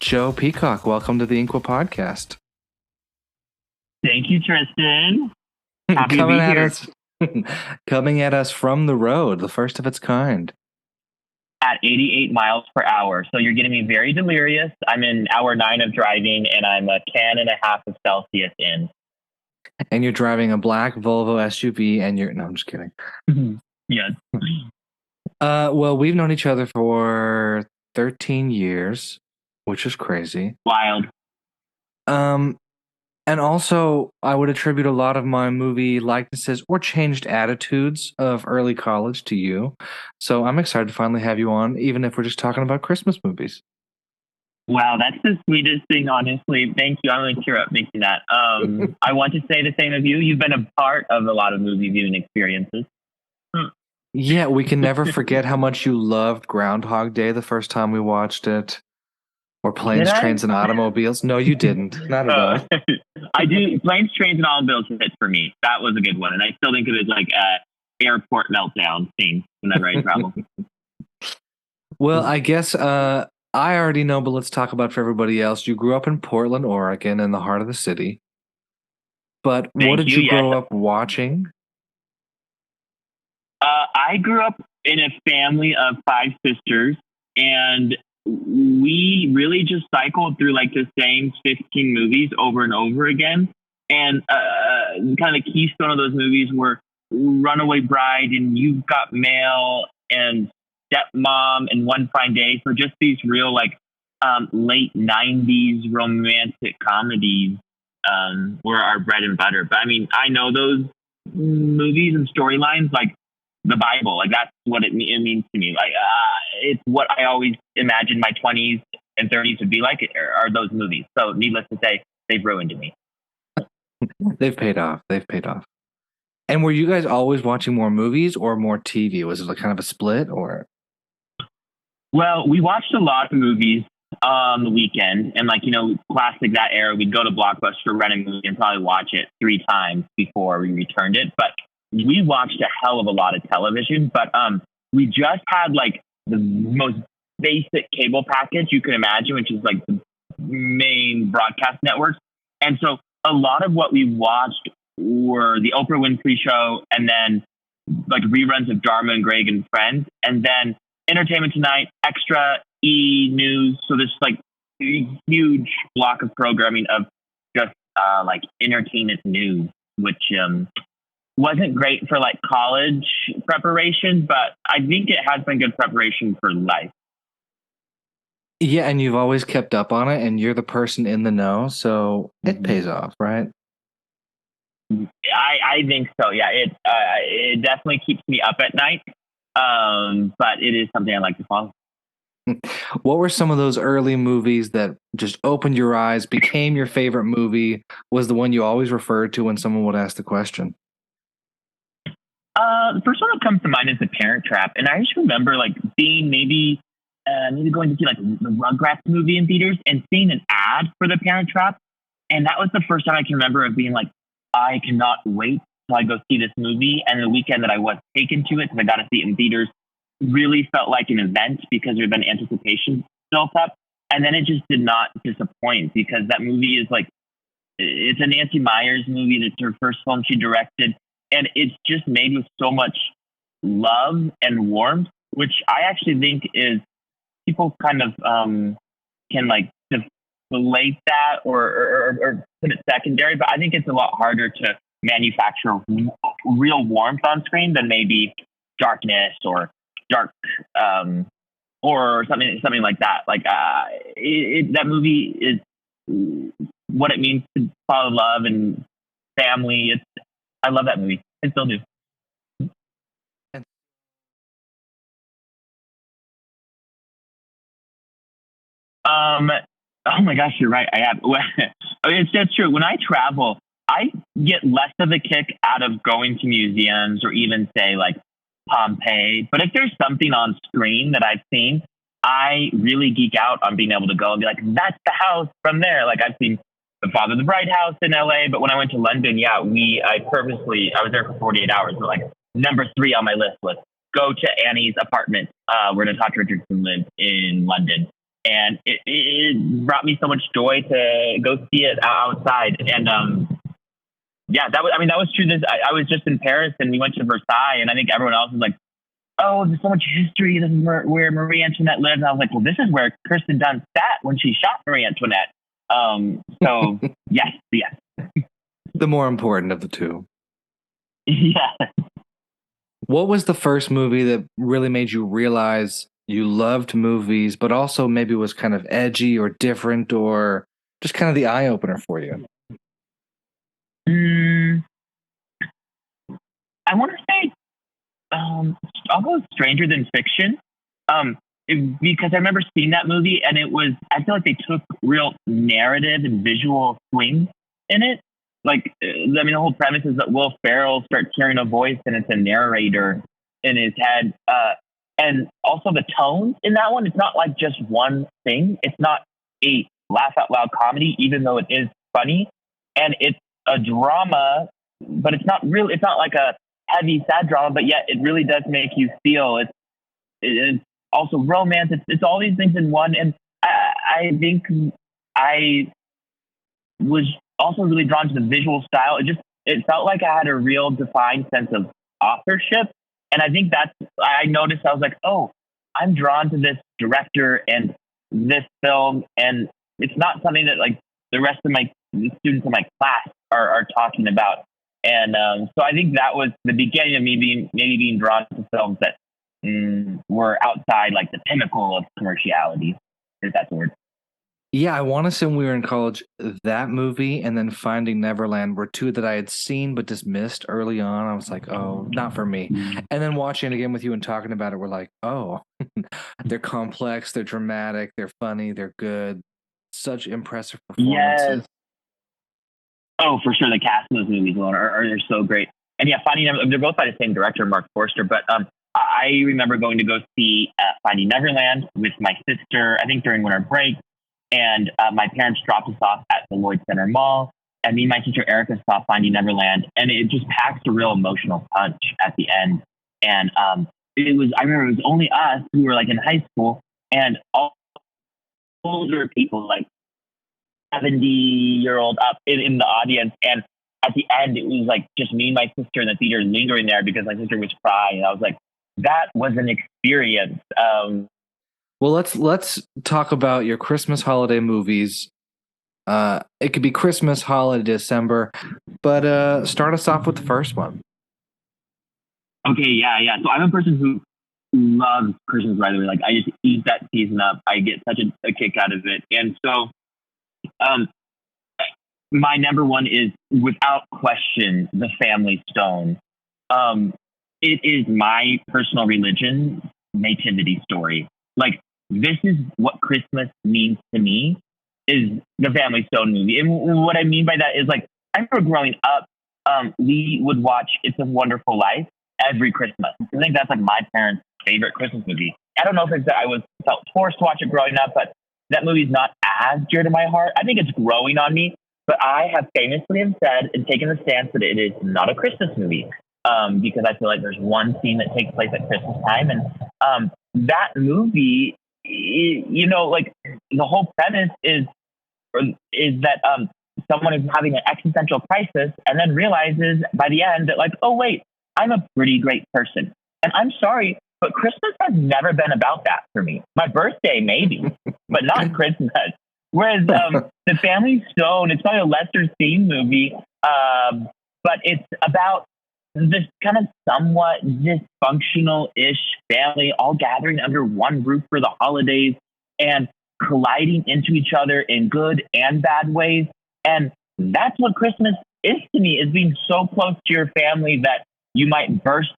Joe Peacock. Welcome to the InQua Podcast. Thank you, Tristan. Happy coming to be at here. us, coming at us from the road, the first of its kind. At 88 miles per hour. So you're getting me very delirious. I'm in hour 9 of driving, and I'm a can and a half of Celsius in. And you're driving a black Volvo SUV, and no, I'm just kidding. Yes. Well, we've known each other for 13 years, which is crazy. Wild. And also, I would attribute a lot of my movie likenesses or changed attitudes of early college to you. So I'm excited to finally have you on, even if we're just talking about Christmas movies. Wow, that's the sweetest thing, honestly. Thank you. I'm going to tear up making that. I want to say the same of you. You've been a part of a lot of movie viewing experiences. Yeah, we can never forget how much you loved Groundhog Day the first time we watched it. Or Planes, Trains, and Automobiles. No, you didn't. Not at all. I do. Planes, Trains, and Automobiles hit for me. That was a good one. And I still think of it like an airport meltdown scene whenever I travel. Well, I guess I already know, but let's talk about for everybody else. You grew up in Portland, Oregon, in the heart of the city. But what did you grow up watching? I grew up in a family of 5 sisters, and we really just cycled through like the same 15 movies over and over again. And kind of the keystone of those movies were Runaway Bride and You've Got Mail and Stepmom and One Fine Day, for just these real like late 90s romantic comedies were our bread and butter. But I mean, I know those movies and storylines like the Bible. Like that's what it means to me. Like it's what I always imagined my 20s and 30s would be like, are those movies. So needless to say, they've ruined me. They've paid off. And were you guys always watching more movies or more TV? Was it like kind of a split or? Well, we watched a lot of movies on the weekend, and like, classic that era, we'd go to Blockbuster, rent a movie, and probably watch it 3 times before we returned it. But we watched a hell of a lot of television, but we just had like the most basic cable package you can imagine, which is like the main broadcast networks. And so a lot of what we watched were the Oprah Winfrey Show, and then like reruns of Dharma and Greg and Friends, and then Entertainment Tonight, Extra, E! News. So this like huge block of programming of just like entertainment news, which wasn't great for like college preparation, but I think it has been good preparation for life. Yeah, and you've always kept up on it, and you're the person in the know, so it pays off, right? I think so. Yeah, it definitely keeps me up at night, but it is something I like to follow. What were some of those early movies that just opened your eyes, became your favorite movie, was the one you always referred to when someone would ask the question? The first one that comes to mind is The Parent Trap, and I just remember like being maybe going to see like the Rugrats movie in theaters and seeing an ad for The Parent Trap, and that was the first time I can remember of being like, I cannot wait till I go see this movie. And the weekend that I was taken to it, because I got to see it in theaters, really felt like an event because there had been anticipation built up, and then it just did not disappoint because that movie is like, it's a Nancy Meyers movie. It's her first film she directed. And it's just made with so much love and warmth, which I actually think is people kind of can like deflate that or put it secondary. But I think it's a lot harder to manufacture real warmth on screen than maybe darkness or dark or something like that. Like that movie is what it means to fall in love and family. I love that movie. I still do. Oh my gosh, you're right. I have. It's just true. When I travel, I get less of a kick out of going to museums or even say like Pompeii. But if there's something on screen that I've seen, I really geek out on being able to go and be like, that's the house from there. Like I've seen the Father of the Bride house in LA, but when I went to London, I was there for 48 hours. But like number 3 on my list was go to Annie's apartment, where Natasha Richardson lived in London. and it brought me so much joy to go see it outside. And yeah, that was true. I was just in Paris, and we went to Versailles, and I think everyone else was like, "Oh, there's so much history. This is where Marie Antoinette lived." And I was like, "Well, this is where Kirsten Dunst sat when she shot Marie Antoinette." So yes. The more important of the two. Yeah. What was the first movie that really made you realize you loved movies, but also maybe was kind of edgy or different, or just kind of the eye opener for you? I want to say, I'll go Stranger Than Fiction, because I remember seeing that movie, and I feel like they took real narrative and visual swings in it. Like, the whole premise is that Will Ferrell starts hearing a voice, and it's a narrator in his head. And also the tone in that one, it's not like just one thing. It's not a laugh out loud comedy, even though it is funny. And it's a drama, but it's not like a heavy, sad drama, but yet it really does make you feel. It's also romance. It's all these things in one. And I think I was also really drawn to the visual style. It felt like I had a real defined sense of authorship. And I think I noticed, I was like, oh, I'm drawn to this director and this film. And it's not something that like the rest of the students in my class are talking about. And so I think that was the beginning of me being drawn to films that were outside like the pinnacle of commerciality, if that's the word. Yeah, I want to say when we were in college, that movie and then Finding Neverland were two that I had seen but dismissed early on. I was like, oh, not for me. And then watching it again with you and talking about it, we're like, oh, they're complex, they're dramatic, they're funny, they're good. Such impressive performances. Yes. Oh, for sure. The cast of those movies alone are so great. And yeah, they're both by the same director, Mark Forster. But I remember going to go see Finding Neverland with my sister, I think during winter break. And my parents dropped us off at the Lloyd Center Mall. And me and my sister Erica saw Finding Neverland. And it just packs a real emotional punch at the end. And I remember it was only us who were like in high school, and all older people, like 70-year-old up in the audience. And at the end, it was like just me and my sister in the theater lingering there because my sister was crying. And I was like, that was an experience. Well, let's talk about your Christmas holiday movies. It could be Christmas, holiday, December, but start us off with the first one. Okay, yeah. So I'm a person who loves Christmas right away. Like, I just eat that season up. I get such a kick out of it. And so my number one is, without question, The Family Stone. It is my personal religion, nativity story. Like, this is what Christmas means to me, is the Family Stone movie. And what I mean by that is, like, I remember growing up, we would watch It's a Wonderful Life every Christmas. I think that's like my parents' favorite Christmas movie. I don't know if it's that I felt forced to watch it growing up, but that movie's not as dear to my heart. I think it's growing on me, but I have famously said and taken the stance that it is not a Christmas movie, because I feel like there's one scene that takes place at Christmas time, and that movie, like, the whole premise is that someone is having an existential crisis and then realizes by the end that, like, oh wait, I'm a pretty great person. And I'm sorry, but Christmas has never been about that for me. My birthday, maybe, but not Christmas. Whereas The Family Stone, it's probably a lesser seen movie, but it's about this kind of somewhat dysfunctional-ish family all gathering under one roof for the holidays and colliding into each other in good and bad ways. And that's what Christmas is to me, is being so close to your family that you might burst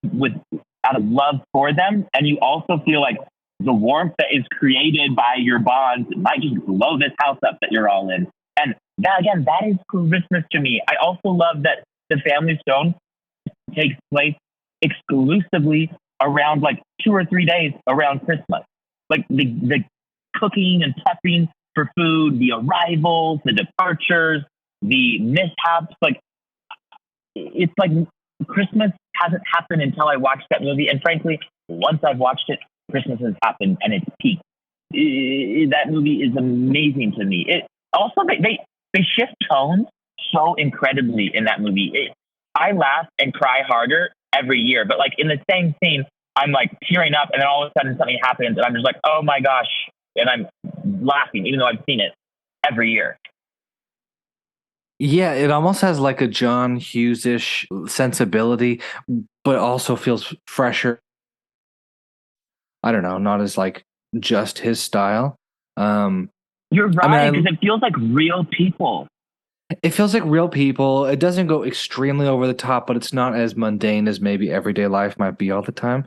out of love for them. And you also feel like the warmth that is created by your bonds might just blow this house up that you're all in. And that, again, that is Christmas to me. I also love that The Family Stone takes place exclusively around like 2 or 3 days around Christmas. Like the cooking and prepping for food, the arrivals, the departures, the mishaps. Like, it's like Christmas hasn't happened until I watched that movie. And frankly, once I've watched it, Christmas has happened and it's peaked. that movie is amazing to me. It also they shift tones so incredibly in that movie. I laugh and cry harder every year, but like in the same scene, I'm like tearing up, and then all of a sudden something happens, and I'm just like, oh my gosh, and I'm laughing, even though I've seen it every year. Yeah, it almost has like a John Hughes-ish sensibility, but also feels fresher. I don't know, not as like just his style. Um, You're I mean, right, because it feels like real people. it feels like real people. It doesn't go extremely over the top, but it's not as mundane as maybe everyday life might be all the time.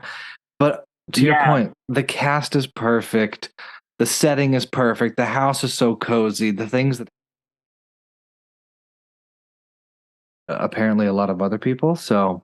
But to your Yeah, point, the cast is perfect. The setting is perfect. The house is so cozy. The things that apparently a lot of other people. So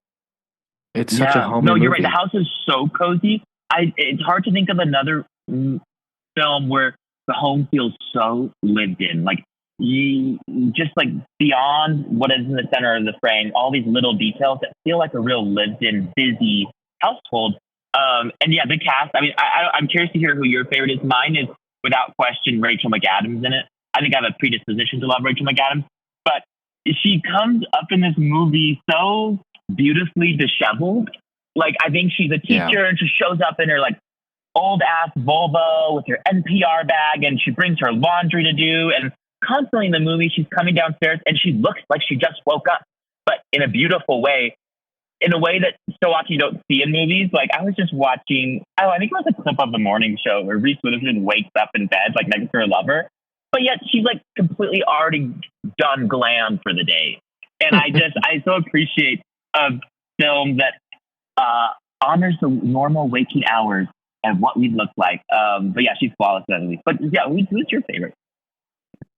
it's such a yeah. homey No, you're right. The movie. house is so cozy. It's hard to think of another film where the home feels so lived in. Like you just like beyond what is in the center of the frame, all these little details that feel like a real lived in, busy household. And yeah, the cast. I mean, I'm curious to hear who your favorite is. Mine is without question Rachel McAdams in it. I think I have a predisposition to love Rachel McAdams, but she comes up in this movie so beautifully disheveled. Like I think she's a Yeah. teacher and she shows up in her like old ass Volvo with her NPR bag, and she brings her laundry to do. And constantly in the movie, she's coming downstairs and she looks like she just woke up, but in a beautiful way, in a way that so often you don't see in movies. Like I was just watching, oh, I think it was a clip of the morning show where Reese Witherspoon wakes up in bed like next to her lover, but yet she's like completely already done glam for the day. And I so appreciate a film that uh, honors the normal waking hours and what we look like. But yeah, she's flawless in that movie. But yeah, who's your favorite?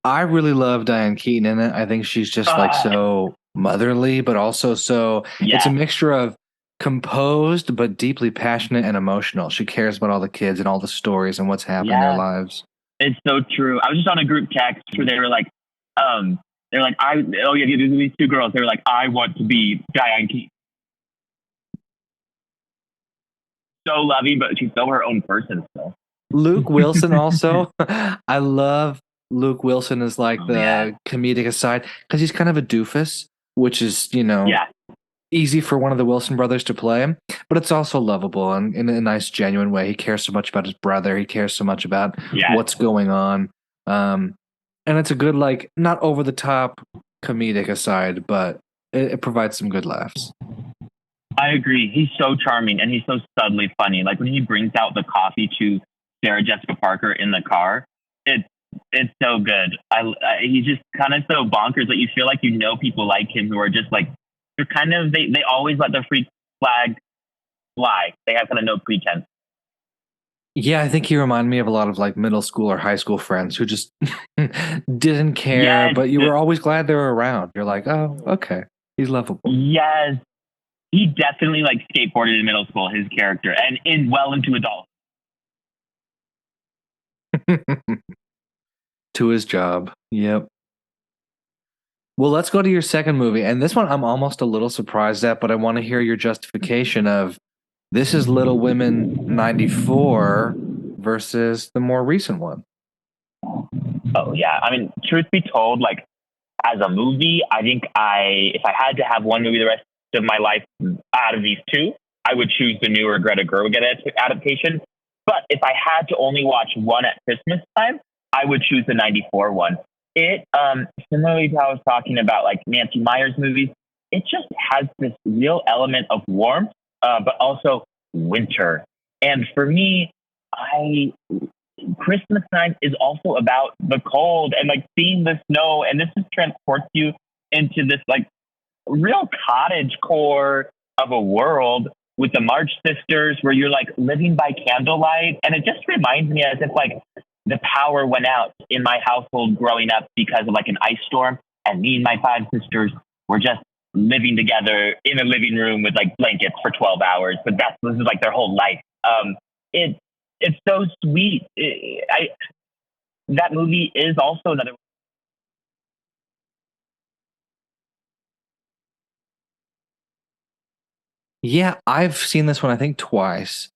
I really love Diane Keaton in it. I think she's just like Uh, so motherly, but also so it's a yeah, mixture of composed but deeply passionate and emotional. She cares about all the kids and all the stories and what's happening in their yeah, lives. it's so true. I was just on a group text where um, they're like, oh yeah, these two girls. They were like, I want to be Diane Keaton. So loving, but she's so her own person. So. Luke Wilson also. I love Luke Wilson as like Oh yeah, the comedic aside because he's kind of a doofus, which is, yeah, easy for one of the Wilson brothers to play him, but it's also lovable and in a nice, genuine way. He cares so much about his brother. He cares so much about yeah. what's going on. Um, and it's a good, like, not over the top comedic aside, but it provides some good laughs. I agree. He's so charming and he's so subtly funny. Like when he brings out the coffee to Sarah Jessica Parker in the car, it's it's so good. He's just kind of so bonkers that you feel like you know people like him who are just like they're kind of they always let the freak flag fly. They have kind of no pretense. Yeah, I think he reminded me of a lot of like middle school or high school friends who just didn't care, Yes, but you were always glad they were around. You're like, oh, okay, he's lovable. yes. He definitely like skateboarded in middle school. His character and in well into adult. To his job. Yep. Well, let's go to your second movie. And this one I'm almost a little surprised at, but I want to hear your justification of this is Little Women 94 versus the more recent one. Oh yeah. I mean, truth be told, like as a movie, I think if I had to have one movie the rest of my life out of these two, I would choose the newer Greta Gerwig adaptation. But if I had to only watch one at Christmas time, I would choose the '94 one. It similarly to how I was talking about like Nancy Meyers movies, it just has this real element of warmth, but also winter. And for me, I Christmas time is also about the cold and like seeing the snow, and this just transports you into this like real cottage core of a world with the March sisters where you're like living by candlelight. And it just reminds me as if like the power went out in my household growing up because of like an ice storm. And me and my five sisters were just living together in a living room with like blankets for 12 hours. But this is like their whole life. It, it's so sweet. That movie is also another. Yeah, I've seen this one, I think, twice.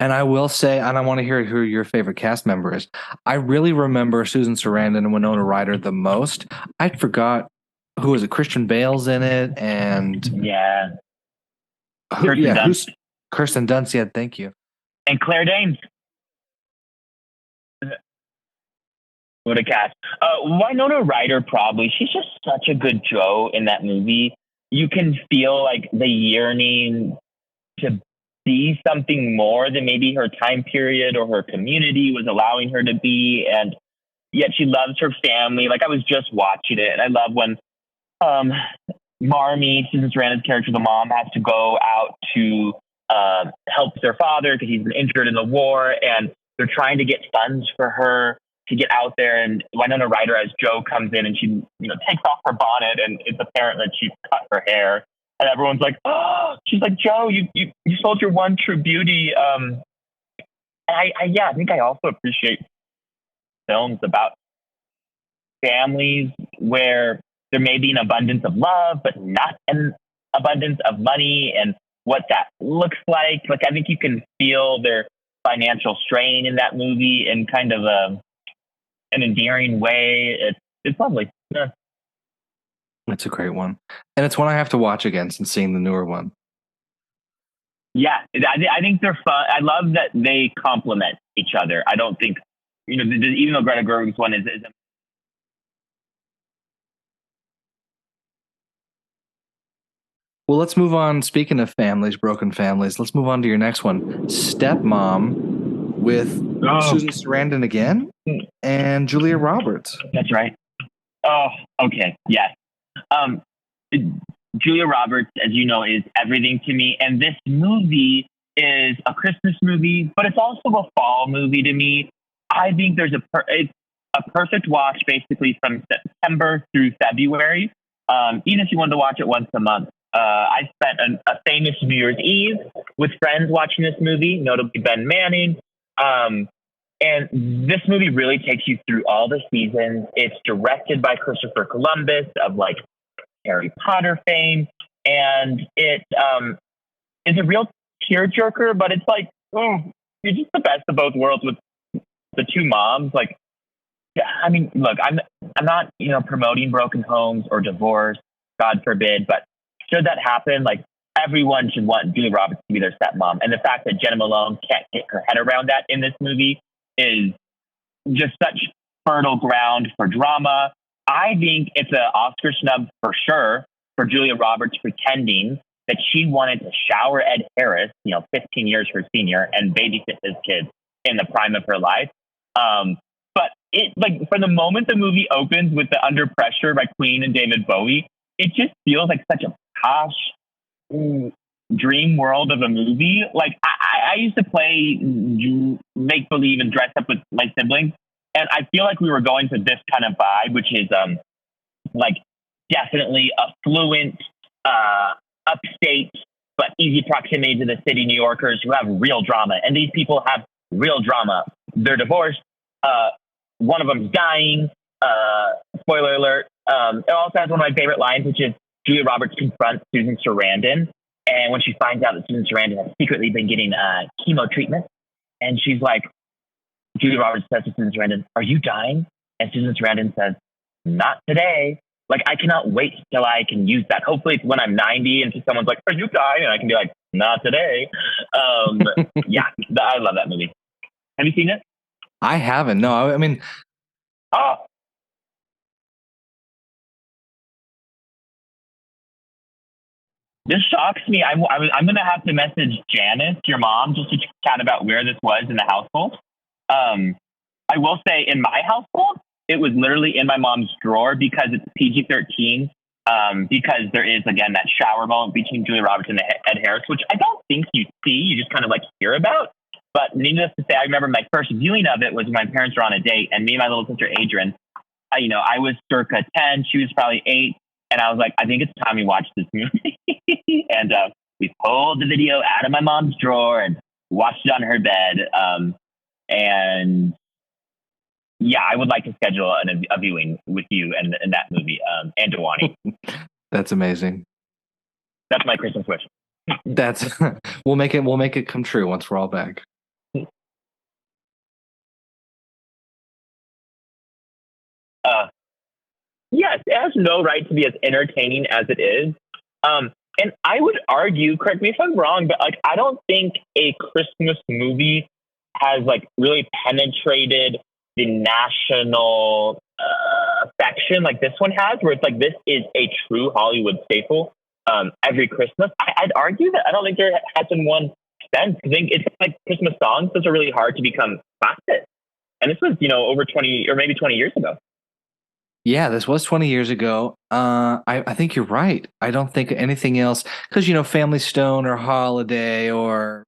And I will say, and I want to hear who your favorite cast member is. I really remember Susan Sarandon and Winona Ryder the most. I forgot who was it? Christian Bale's in it, and who's Kirsten Dunst? Yeah, thank you. And Claire Danes. What a cast. Winona Ryder, probably. She's just such a good Jo in that movie. You can feel like the yearning to be something more than maybe her time period or her community was allowing her to be. And yet she loves her family. Like, I was just watching it, and I love when Marmee, Susan Sarandon's character, the mom, has to go out to help their father because he's been injured in the war, and they're trying to get funds for her to get out there. And Winona Ryder as Jo comes in, and she takes off her bonnet, and it's apparent that she's cut her hair, and everyone's like, "Oh!" She's like, "Jo, you sold your one true beauty." And I think I also appreciate films about families where there may be an abundance of love, but not an abundance of money, and what that looks like. Like, I think you can feel their financial strain in that movie in kind of an endearing way. It's lovely. Yeah. It's a great one. And it's one I have to watch again since seeing the newer one. Yeah, I think they're fun. I love that they complement each other. I don't think, even though Greta Gerwig's one is well, let's move on. Speaking of families, broken families, let's move on to your next one. Stepmom with Susan Sarandon again and Julia Roberts. That's right. Oh, okay. Yes. Julia Roberts, as you know, is everything to me. And this movie is a Christmas movie, but it's also a fall movie to me. I think there's it's a perfect watch basically from September through February. Even if you wanted to watch it once a month. I spent a famous New Year's Eve with friends watching this movie, notably Ben Manning. And this movie really takes you through all the seasons. It's directed by Christopher Columbus of like Harry Potter fame. And it is a real tearjerker, but it's like, you're just the best of both worlds with the two moms. Like, I mean, look, I'm not, promoting broken homes or divorce, God forbid, but should that happen, like, everyone should want Julia Roberts to be their stepmom. And the fact that Jenna Malone can't get her head around that in this movie is just such fertile ground for drama. I think it's an Oscar snub for sure for Julia Roberts pretending that she wanted to shower Ed Harris, 15 years her senior, and babysit his kids in the prime of her life. But it, like, from the moment the movie opens with the Under Pressure by Queen and David Bowie, it just feels like such a posh dream world of a movie. Like, I used to play make believe and dress up with my siblings, and I feel like we were going for this kind of vibe, which is like definitely affluent, upstate, but easy proximity to the city New Yorkers who have real drama. And these people have real drama. They're divorced. One of them's dying. Spoiler alert. It also has one of my favorite lines, which is Julia Roberts confronts Susan Sarandon. And when she finds out that Susan Sarandon has secretly been getting chemo treatment, and she's like, Julia Roberts says to Susan Sarandon, "Are you dying?" And Susan Sarandon says, "Not today." Like, I cannot wait till I can use that. Hopefully it's when I'm 90 and someone's like, "Are you dying?" And I can be like, "Not today." Yeah, I love that movie. Have you seen it? I haven't. No, I mean, this shocks me. I'm going to have to message Janice, your mom, just to chat about where this was in the household. I will say in my household, it was literally in my mom's drawer because it's PG-13. Because there is, again, that shower moment between Julia Roberts and Ed Harris, which I don't think you see. You just kind of like hear about. But needless to say, I remember my first viewing of it was when my parents were on a date, and me and my little sister Adrian, I was circa 10, she was probably 8, and I was like, I think it's time we watch this movie. And we pulled the video out of my mom's drawer and watched it on her bed. And yeah, I would like to schedule a viewing with you and that movie, and Dewani. That's amazing. That's my Christmas wish. We'll make it come true once we're all back. Uh, yes, it has no right to be as entertaining as it is. And I would argue, correct me if I'm wrong, but like I don't think a Christmas movie has like really penetrated the national affection like this one has, where it's like this is a true Hollywood staple. Every Christmas, I'd argue that I don't think there has been one since. I think it's like Christmas songs; those are really hard to become classic. And this was, over 20 or maybe 20 years ago. Yeah, this was 20 years ago. I think you're right. I don't think anything else, because, Family Stone or Holiday or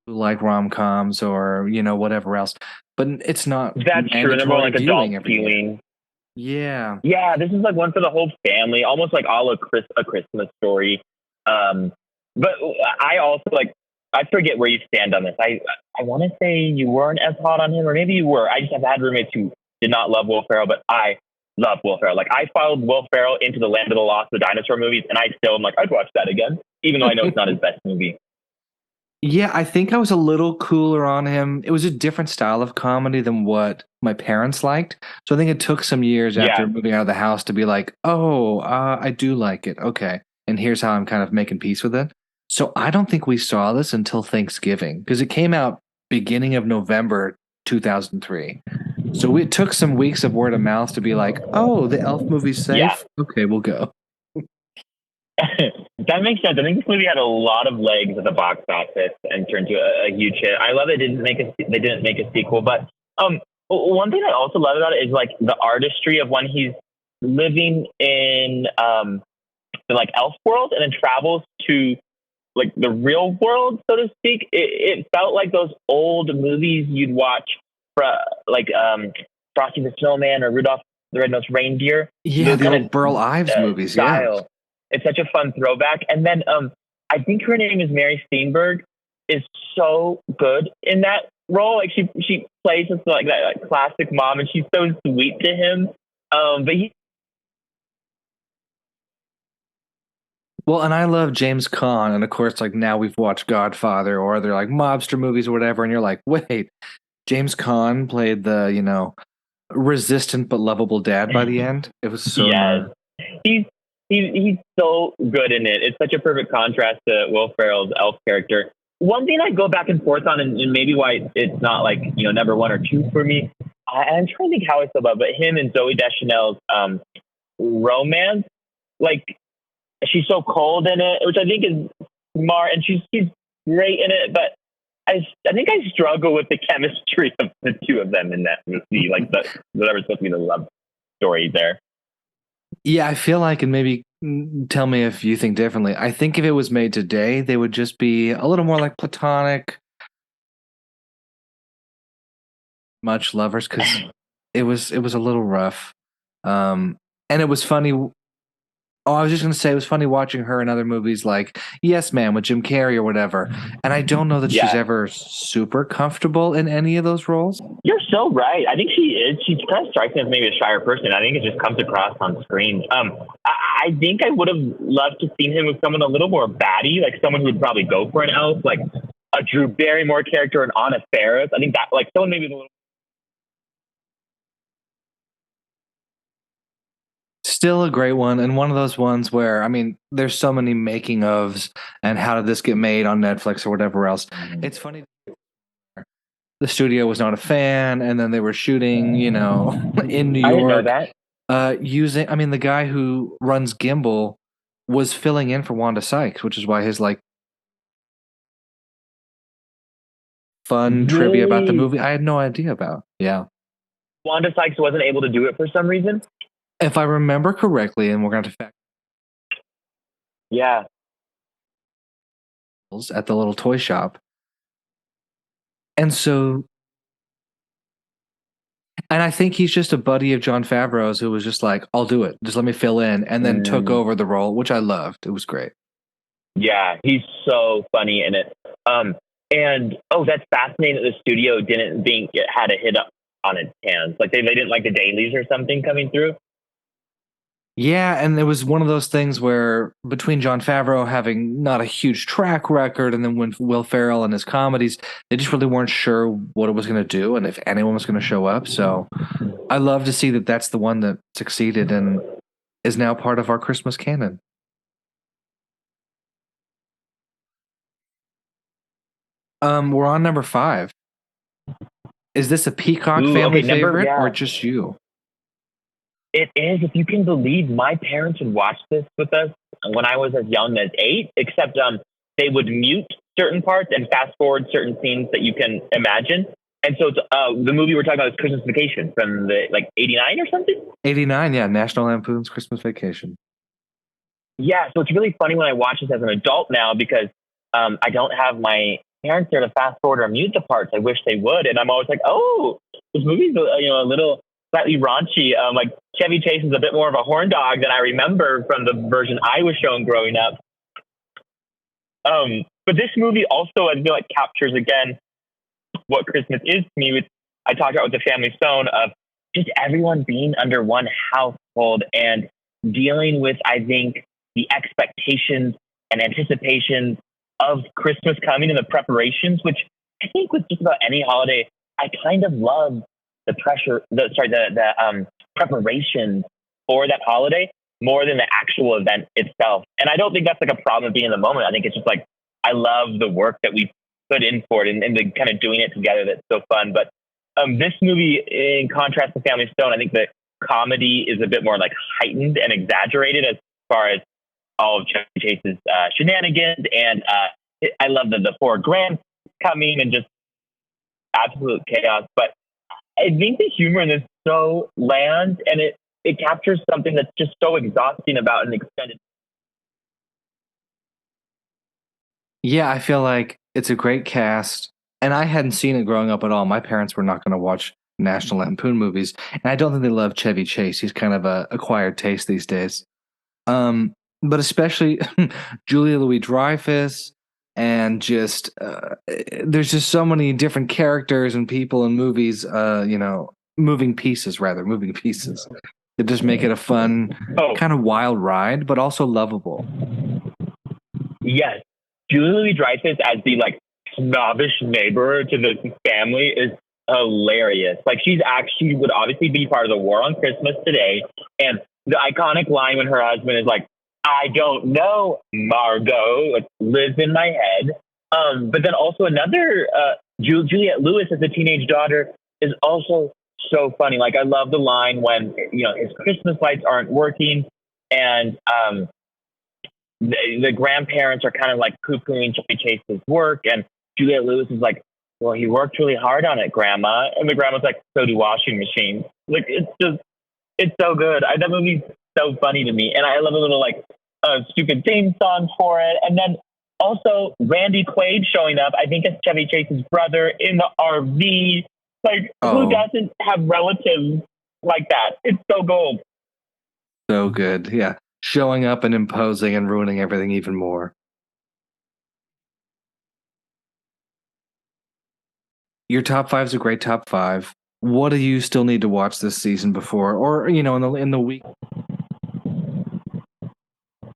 like rom-coms or, whatever else. But it's not That's true. They're more mandatory like viewing adult every year. feeling. Yeah. Yeah, this is like one for the whole family, almost like all a Christmas story. But I also like I forget where you stand on this. I want to say you weren't as hot on him, or maybe you were. I just have had roommates who did not love Will Ferrell, but I love Will Ferrell. Like I followed Will Ferrell into the Land of the Lost, the dinosaur movies, and I still am like I'd watch that again, even though I know it's not his best movie. Yeah, I think I was a little cooler on him. It was a different style of comedy than what my parents liked. So I think it took some years after Yeah, moving out of the house to be like, oh, I do like it. Okay. And here's how I'm kind of making peace with it. So I don't think we saw this until Thanksgiving because it came out beginning of November 2003. So it took some weeks of word of mouth to be like, oh, the Elf movie's yeah. safe. Okay, we'll go. That makes sense. I think this movie had a lot of legs at the box office and turned to a huge hit. I love it. They didn't make a sequel, but one thing I also love about it is like the artistry of when he's living in the like elf world and then travels to like the real world, so to speak. It felt like those old movies you'd watch for like Frosty the Snowman or Rudolph the Red-Nosed Reindeer. Yeah, the old Burl Ives movies. Yeah. Style. It's such a fun throwback. And then I think her name is Mary Steenburgen, is so good in that role. Like she plays this like that like classic mom, and she's so sweet to him. But he. Well, and I love James Caan, and of course, like now we've watched Godfather or other like mobster movies or whatever, and you're like, wait, James Caan played the resistant but lovable dad by the end. It was so yes, he's so good in it. It's such a perfect contrast to Will Ferrell's elf character. One thing I go back and forth on, and maybe why it's not like number one or two for me. I'm trying to think how I feel about, but him and Zooey Deschanel's romance, like. She's so cold in it, which I think is smart, and she's great in it. But I think I struggle with the chemistry of the two of them in that movie, like whatever's supposed to be the love story there. Yeah, I feel like, and maybe tell me if you think differently. I think if it was made today, they would just be a little more like platonic, much lovers, because it was a little rough, and it was funny. Oh, I was just going to say it was funny watching her in other movies like Yes Man with Jim Carrey or whatever. And I don't know that she's ever super comfortable in any of those roles. You're so right. I think she is. She kind of strikes me as maybe a shyer person. I think it just comes across on screen. I think I would have loved to seen him with someone a little more batty, like someone who would probably go for an elf, like a Drew Barrymore character, an Anna Faris. I think that like someone maybe a little. Still a great one, and one of those ones where, I mean, there's so many making ofs and how did this get made on Netflix or whatever else. It's funny. The studio was not a fan, and then they were shooting, in New York. I didn't know that. Using, I mean, the guy who runs Gimbal was filling in for Wanda Sykes, which is why his like fun trivia about the movie I had no idea about. Yeah. Wanda Sykes wasn't able to do it for some reason. If I remember correctly, and we're going to fact. Yeah. At the little toy shop. And so, and I think he's just a buddy of Jon Favreau's who was just like, I'll do it. Just let me fill in. And then took over the role, which I loved. It was great. Yeah, he's so funny in it. And that's fascinating that the studio didn't think it had a hit up on its hands. Like they didn't like the dailies or something coming through. Yeah, and it was one of those things where between Jon Favreau having not a huge track record, and then when Will Ferrell and his comedies, they just really weren't sure what it was going to do and if anyone was going to show up. So I love to see that that's the one that succeeded and is now part of our Christmas canon. We're on number 5. Is this a Peacock Ooh, family okay, favorite or just you? It is, if you can believe, my parents would watch this with us when I was as young as 8, except they would mute certain parts and fast forward certain scenes that you can imagine. And so it's, the movie we're talking about is Christmas Vacation from the like 89 or something. 89, yeah, National Lampoon's Christmas Vacation. Yeah, so it's really funny when I watch this as an adult now because I don't have my parents there to fast forward or mute the parts. I wish they would, and I'm always like, oh, this movie's a little slightly raunchy. Like Chevy Chase is a bit more of a horn dog than I remember from the version I was shown growing up. But this movie also, I feel like, captures again what Christmas is to me. I talked about with the Family Stone of just everyone being under one household and dealing with, I think, the expectations and anticipations of Christmas coming and the preparations, which I think with just about any holiday, I kind of love the pressure, the preparation for that holiday more than the actual event itself. And I don't think that's like a problem of being in the moment. I think it's just like, I love the work that we put in for it and the kind of doing it together. That's so fun. But this movie, in contrast to Family Stone, I think the comedy is a bit more like heightened and exaggerated as far as all of Chevy Chase's shenanigans. And I love the 4 grand coming and just absolute chaos. But I think the humor in this so lands and it captures something that's just so exhausting about an extended. Yeah, I feel like it's a great cast, and I hadn't seen it growing up at all. My parents were not going to watch National Lampoon movies, and I don't think they love Chevy Chase. He's kind of a acquired taste these days. But especially Julia Louis-Dreyfus, and just there's just so many different characters and people and movies. Moving pieces rather, moving pieces that just make it a fun, kind of wild ride, but also lovable. Yes, Julia Louis-Dreyfus as the like snobbish neighbor to the family is hilarious. Like she would obviously be part of the war on Christmas today, and the iconic line when her husband is like, "I don't know, Margot," like, lives in my head. But then also another Juliette Lewis as a teenage daughter is also so funny. Like I love the line when his Christmas lights aren't working, and the grandparents are kind of like poo-pooing Chevy Chase's work, and Juliette Lewis is like, "Well, he worked really hard on it, Grandma," and the grandma's like, "So do washing machines." Like it's so good. That movie's so funny to me, and I love a little like stupid theme song for it, and then also Randy Quaid showing up. I think it's Chevy Chase's brother in the RV. Like who doesn't have relatives like that? It's so gold. So good, yeah. Showing up and imposing and ruining everything even more. Your top 5 is a great top 5. What do you still need to watch this season before, or in the week?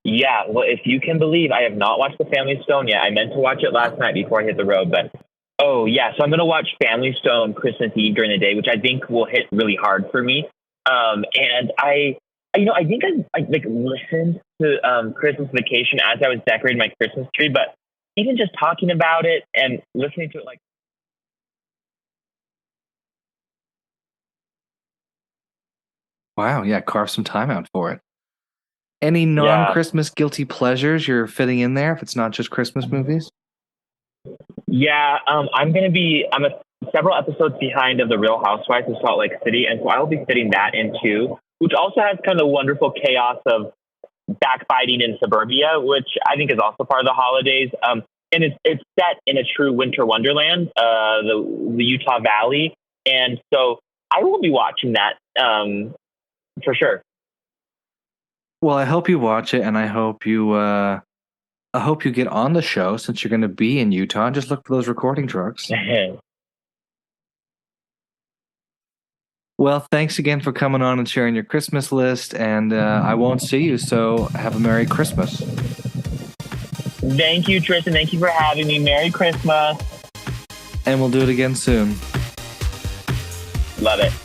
Yeah, well, if you can believe, I have not watched The Family Stone yet. I meant to watch it last night before I hit the road, but oh yeah, so I'm gonna watch Family Stone Christmas Eve during the day, which I think will hit really hard for me. And I think I like listened to Christmas Vacation as I was decorating my Christmas tree, but even just talking about it and listening to it, like. Wow, yeah, carve some time out for it. Any non-Christmas guilty pleasures you're fitting in there if it's not just Christmas movies? Yeah, I'm several episodes behind of The Real Housewives of Salt Lake City, and so I will be fitting that in too, which also has kind of the wonderful chaos of backbiting in suburbia, which I think is also part of the holidays. And it's set in a true winter wonderland, the Utah Valley, and so I will be watching that for sure. Well, I hope you watch it, and I hope you get on the show since you're going to be in Utah. And just look for those recording trucks. Well, Well, thanks again for coming on and sharing your Christmas list. And I won't see you, so have a Merry Christmas. Thank you, Tristan. Thank you for having me. Merry Christmas. And we'll do it again soon. Love it.